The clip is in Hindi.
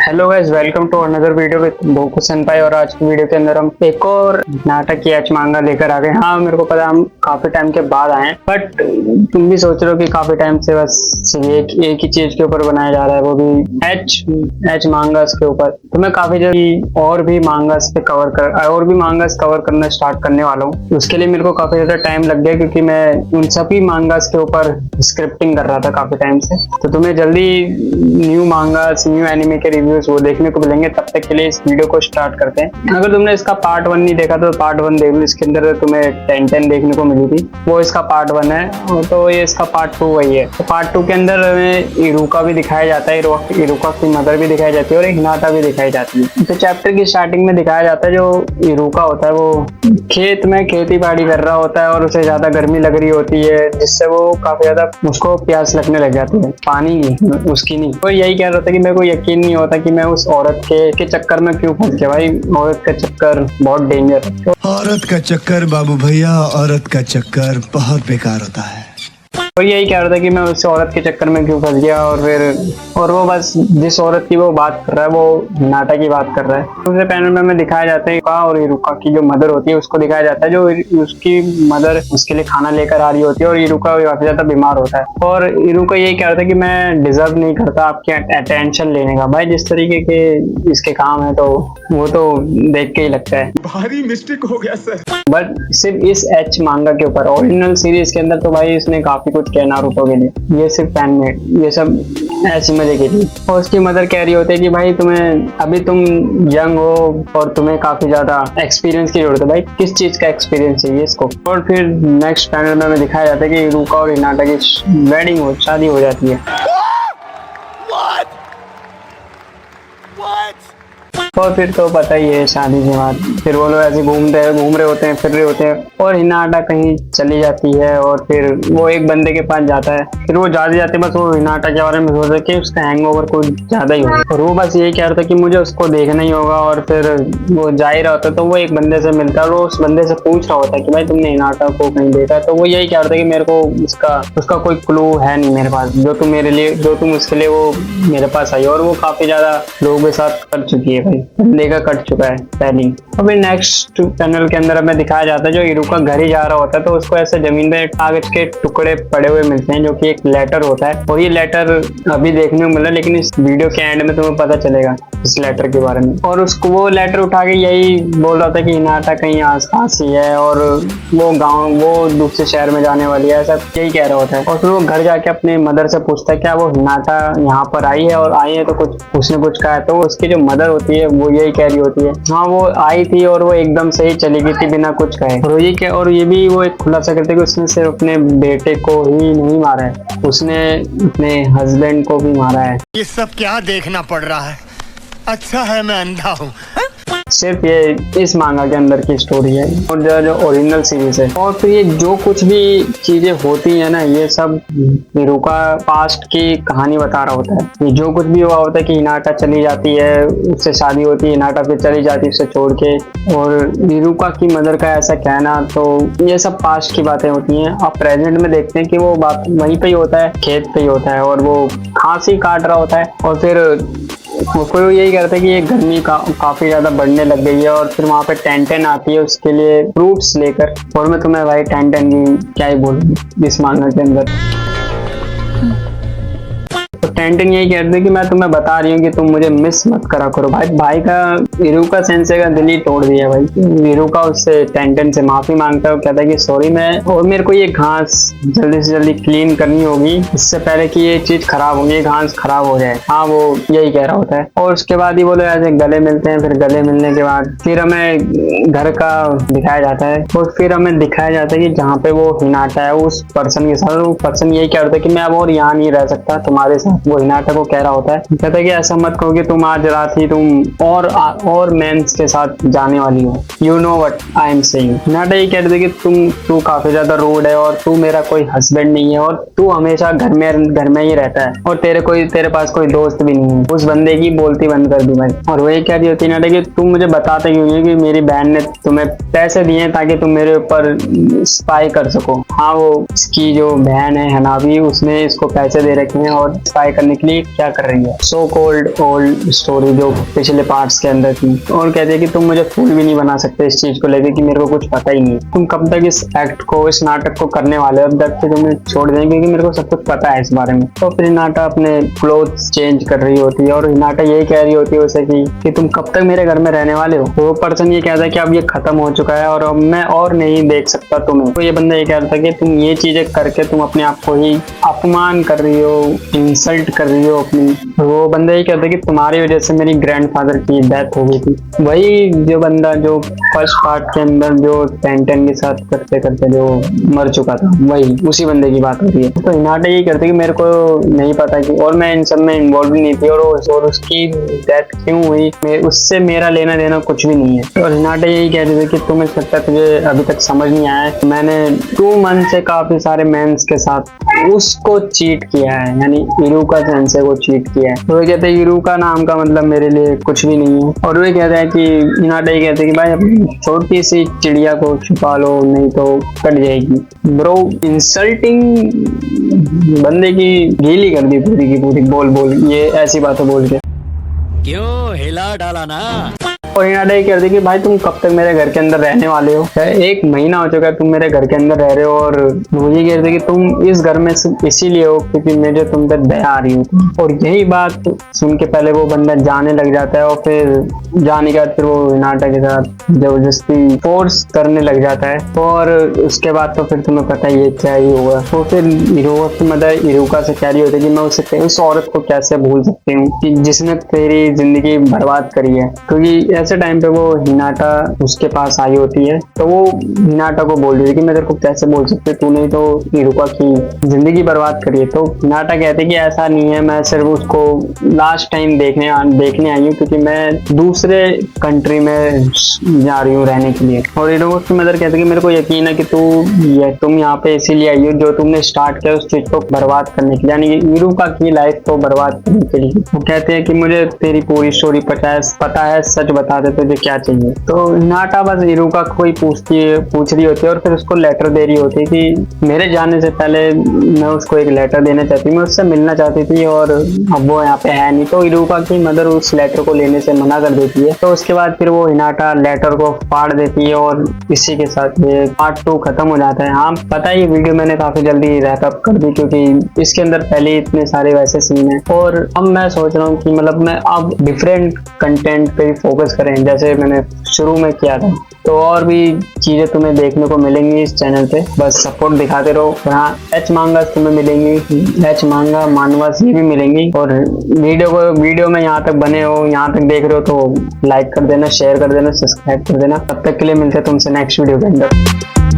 Hello guys, welcome to another video with Boku Senpai. और आज की वीडियो के अंदर हम एक और नाटक की एच मांगा लेकर आ गए। हाँ, मेरे को पता है हम काफी टाइम के बाद आए हैं, बट तुम भी सोच रहे हो कि काफी टाइम से बस एक ही चीज के ऊपर बनाया जा रहा है, वो भी एच मांगास के ऊपर। तो मैं काफी जल्दी और भी मांगास कवर करना स्टार्ट करने वाला हूँ। उसके लिए मेरे को काफी ज्यादा टाइम लग गया, क्योंकि मैं उन सभी मांगास के ऊपर स्क्रिप्टिंग कर रहा था काफी टाइम से। तो तुम्हें जल्दी न्यू मांगास, न्यू एनिमे के रिव्यूज वो देखने को मिलेंगे। तब तक के लिए इस वीडियो को स्टार्ट करते हैं। अगर तुमने इसका पार्ट 1 नहीं देखा तो पार्ट 1 देख लो। इसके अंदर तुम्हें 10 देखने को मिली थी, वो इसका पार्ट 1 है। तो ये इसका पार्ट 2 वही है। तो पार्ट 2 के अंदर हमें इरुका भी दिखाया जाता है, इरुका की मदर भी दिखाई जाती है और हिनाटा भी दिखाई जाती है। तो चैप्टर की स्टार्टिंग में दिखाया जाता है जो इरुका होता है वो खेत में खेती बाड़ी कर रहा होता है और उसे ज्यादा गर्मी लग रही होती है, जिससे वो काफी ज्यादा उसको प्यास लगने लग जाती है, पानी की, उसकी नहीं। तो यही कह रहा था कि मेरे को यकीन नहीं होता कि मैं उस औरत के चक्कर में क्यों फंस गया। भाई, औरत का चक्कर बहुत डेंजर है। औरत का चक्कर बाबू भैया, औरत का चक्कर बहुत बेकार होता है। और यही कह रहा था कि मैं उस औरत के चक्कर में क्यों फंस गया। और वो बस जिस औरत की वो बात कर रहा है वो हिनाटा की बात कर रहा है। दूसरे पैनल में दिखाया जाता है इरुका और इरुका की जो मदर होती है उसको दिखाया जाता है, जो उसकी मदर उसके लिए खाना लेकर आ रही होती है और इरुका काफी ज्यादा बीमार होता है। और इरुका यही कह रहा था कि मैं डिजर्व नहीं करता आपके अटेंशन लेने का। भाई, जिस तरीके के इसके काम है तो वो तो देख के ही लगता है भारी मिस्टेक हो गया सर। बट सिर्फ इस एच मांगा के ऊपर, ओरिजिनल सीरीज के अंदर तो भाई इसने काफी कुछ किया नारुतो के लिए। ये सिर्फ फैन मेड, ये सब ऐसी मजे की थी। और उसकी मदर कह रही होती है कि भाई अभी तुम यंग हो और तुम्हें काफी ज्यादा एक्सपीरियंस की जरूरत है। भाई, किस चीज का एक्सपीरियंस चाहिए इसको। और फिर नेक्स्ट पैनल में हमें दिखाया जाता है कि इरुका और हिनाटा की शादी हो जाती है। और फिर तो पता ही है, शादी के बाद फिर वो लोग ऐसे घूम रहे होते हैं, फिर रहे होते हैं। और हिनाटा कहीं चली जाती है और फिर वो एक बंदे के पास जाता है। फिर वो जाते बस वो हिनाटा के बारे में सोच रहे कि उसका हैंगओवर कुछ ज्यादा ही होगा। और वो बस यही कह रहा था कि मुझे उसको देखना ही होगा। और फिर वो जा ही रहा होता तो वो एक बंदे से मिलता है और वो उस बंदे से पूछ रहा होता है कि भाई तुमने हिनाटा को कहीं देखा। तो वो यही कह रहा था कि मेरे को उसका कोई क्लू है नहीं मेरे पास, जो तुम उसके लिए वो मेरे पास आई। और वो काफी ज्यादा लोगों के साथ कर चुकी है, भाई लेगा कट चुका है पहले। अभी नेक्स्ट पैनल के अंदर हमें दिखाया जाता है जो इरुका घर ही जा रहा होता है तो उसको ऐसे जमीन पे कागज के टुकड़े पड़े हुए मिलते हैं, जो कि एक लेटर होता है। और ये लेटर अभी देखने को मिला, लेकिन इस वीडियो के एंड में तुम्हें पता चलेगा इस लेटर के बारे में। और उसको वो लेटर उठा के यही बोल रहा था कि हिनाटा कहीं आसपास ही है और वो दूसरे शहर में जाने वाली है, ऐसा यही कह रहा होता है। और फिर वो घर जाके अपने मदर से पूछता है क्या वो हिनाटा यहाँ पर आई है, और आई है तो उसने कुछ कहा है। तो उसकी जो मदर होती है वो यही कह रही होती है हाँ वो आई थी और वो एकदम से ही चली गई थी बिना कुछ कहे। और ये भी वो एक खुलासा करते कि उसने सिर्फ अपने बेटे को ही नहीं मारा है, उसने अपने हस्बैंड को भी मारा है। ये सब क्या देखना पड़ रहा है? अच्छा है मैं अंधा हूँ। सिर्फ ये इस मांगा के अंदर की स्टोरी है और जो ओरिजिनल सीरीज है। और फिर ये जो कुछ भी चीजें होती है ना, ये सब इरुका पास्ट की कहानी बता रहा होता है। ये जो कुछ भी हुआ होता है कि हिनाटा चली जाती है, उससे शादी होती है, हिनाटा फिर चली जाती है उसे छोड़ के, और इरुका की मदर का ऐसा कहना, तो ये सब पास्ट की बातें होती हैं। अब प्रेजेंट में देखते हैं कि वो बात वहीं पे ही होता है, खेत पे ही होता है और वो घास ही काट रहा होता है। और फिर कोई यही कहता है कि ये गर्मी काफी ज्यादा बढ़ने लग गई है। और फिर वहाँ पे टेंटेन आती है उसके लिए फ्रूट्स लेकर। और मैं तुम्हें भाई टेंटेन की क्या ही बोलूं इस मांगा के अंदर। तो टेंटेन यही कहते हैं कि मैं तुम्हें बता रही हूँ कि तुम मुझे मिस मत करा करो। भाई का इरुका सेंसे का दिल ही तोड़ दिया भाई। इरुका उससे टेंटेन से माफी मांगता है, वो कहता है कि सॉरी मेरे को ये घास जल्दी से जल्दी क्लीन करनी होगी, इससे पहले कि ये चीज खराब होगी, ये घास खराब हो जाए। हाँ, वो यही कह रहा होता है। और उसके बाद ही वो लोग ऐसे गले मिलते हैं। फिर गले मिलने के बाद फिर हमें घर का दिखाया जाता है और फिर हमें दिखाया जाता है कि जहाँ पे वो हिनाटा है उस पर्सन के साथ, वो पर्सन यही कह रहा था कि मैं अब और यहाँ नहीं रह सकता तुम्हारे साथ। वो हिनाटा को कह रहा होता है, कहता है कि ऐसा मत कहो कि तुम आज रात ही तुम और मेंस के साथ जाने वाली हो। You know what I am saying. Hinata ये कहते थे कि तू काफी ज्यादा रूड है और तू मेरा कोई हस्बैंड नहीं है और तू हमेशा घर में ही रहता है और तेरे पास कोई दोस्त भी नहीं है। उस बंदे की बोलती बंद कर दी भाई। और वही कह रही होती है हिनाटा कि तुम मुझे बताते क्यों नहीं कि मेरी बहन ने तुम्हें पैसे दिए ताकि तुम मेरे ऊपर स्पाई कर सको। हाँ, वो इसकी जो बहन है हनाबी, उसने इसको पैसे दे रखे हैं और स्पाई करने के लिए क्या कर रही है। सो कॉल्ड ओल्ड स्टोरी जो पिछले पार्ट्स के अंदर थी, और कहते हैं कि तुम मुझे फूल भी नहीं बना सकते इस चीज को लेकर कि मेरे को कुछ पता ही नहीं। तुम कब तक इस एक्ट को, इस नाटक को करने वाले हो, अब तक से तुम्हें छोड़ देंगे क्योंकि मेरे को सब कुछ पता है इस बारे में। तो फिर हिनाटा अपने क्लोथ्स चेंज कर रही होती है और हिनाटा यही कह रही होती है उसे कि तुम कब तक मेरे घर में रहने वाले हो। वो पर्सन ये कहता है कि अब ये खत्म हो चुका है और अब मैं और नहीं देख सकता तुम्हें। तो ये बंदा ये कह रहा था कि तुम ये चीजें करके तुम अपने आप को ही अपमान कर रही हो, इंसल्ट कर रही हो अपनी। वो बंदा ये कहता है कि तुम्हारी वजह से मेरी ग्रैंडफादर की डेथ हो गई थी। वही जो बंदा जो फर्स्ट पार्ट के अंदर जो टेंटेन के साथ करते करते जो मर चुका था, वही उसी बंदे की बात हो रही है। तो हिनाटा ये कहते कि मेरे को नहीं पता कि, और मैं इन सब में इन्वॉल्व भी नहीं थी, और उसकी डेथ क्यों हुई उससे मेरा लेना देना कुछ भी नहीं है। और हिनाटा यही कह रहे थे कि तुम्हें लगता है तुझे अभी तक समझ नहीं आया है, मैंने 2 मंथ से काफी सारे मेंस के साथ उसको चीट किया है, यानी इरुका सेंसे को चीट किया है। तो वो कहते हैं इरुका नाम का मतलब मेरे लिए कुछ भी नहीं है। और वे कहते हैं कि हिनाटा ये कहते हैं कि भाई अपनी छोटी सी चिड़िया को छुपा लो नहीं तो कट जाएगी। ब्रो इंसल्टिंग बंदे की गीली कर दी पूरी की पूरी, बोल ये ऐसी बातें बोल के। क्यों हिला डाला ना। और हिनाटा ये कहते कि भाई तुम कब तक मेरे घर के अंदर रहने वाले हो, 1 महीना हो चुका है तुम मेरे घर के अंदर रह रहे हो। और मुझे कहते कि तुम इस घर में सिर्फ इसीलिए हो क्योंकि मुझे तुम पे दया आ रही होती। और यही बात सुन के पहले वो बंदा जाने लग जाता है, और फिर जाने के बाद फिर वो हिनाटा के साथ जबरदस्ती फोर्स करने लग जाता है। और उसके बाद तो फिर तुम्हें पता ही है क्या ही होगा। तो फिर इरुका की मदर इरुका से कह रही होती है कि मैं उस औरत को कैसे भूल सकती हूँ कि जिसने तेरी जिंदगी बर्बाद करी है। क्योंकि ऐसे टाइम पे वो हिनाटा उसके पास आई होती है, तो वो हिनाटा को बोल रही है कि मैं तेरे को कैसे बोल सकती, तूने तो इरुका की जिंदगी बर्बाद करी है। तो हिनाटा कहते कि ऐसा नहीं है, मैं सिर्फ उसको लास्ट टाइम देखने आई हूँ क्योंकि मैं दूसरे कंट्री में जा रही हूँ रहने के लिए। और इरुका की मदर कहते कि मेरे को यकीन है कि तुम यहाँ पे इसीलिए आई हो जो तुमने स्टार्ट किया उस चीज को बर्बाद करने के लिए, यानी इरुका की लाइफ को बर्बाद करने के लिए। वो कहते हैं कि मुझे तेरी पूरी स्टोरी पता है, सच बता दे तुझे क्या चाहिए। तो हिनाटा बस इरुका को ही पूछ रही होती है और फिर उसको लेटर दे रही होती है कि मेरे जाने से पहले मैं उसको एक लेटर देना चाहती हूँ, मैं उससे मिलना चाहती थी और अब वो यहाँ पे है नहीं। तो इरुका की मदर उस लेटर को लेने से मना कर देती है। तो उसके बाद फिर वो हिनाटा लेटर को फाड़ देती है और इसी के साथ ये पार्ट 2 खत्म हो जाता है। हाँ पता है ये वीडियो मैंने काफी जल्दी रैप अप कर दी क्योंकि इसके अंदर पहले इतने सारे वैसे सीन है, और अब मैं सोच रहा हूँ कि मतलब मैं अब डिफरेंट कंटेंट पे फोकस करें जैसे मैंने शुरू में किया था। तो और भी चीजें तुम्हें देखने को मिलेंगी इस चैनल पे, बस सपोर्ट दिखाते रहो। हाँ एच मांगास तुम्हें मिलेंगी, एच मांगा मानवास ये भी मिलेंगी। और वीडियो में यहाँ तक बने हो, यहाँ तक देख रहे हो तो लाइक कर देना, शेयर कर देना, सब्सक्राइब कर देना। तब तक के लिए मिलते हैं तुमसे नेक्स्ट वीडियो के अंदर।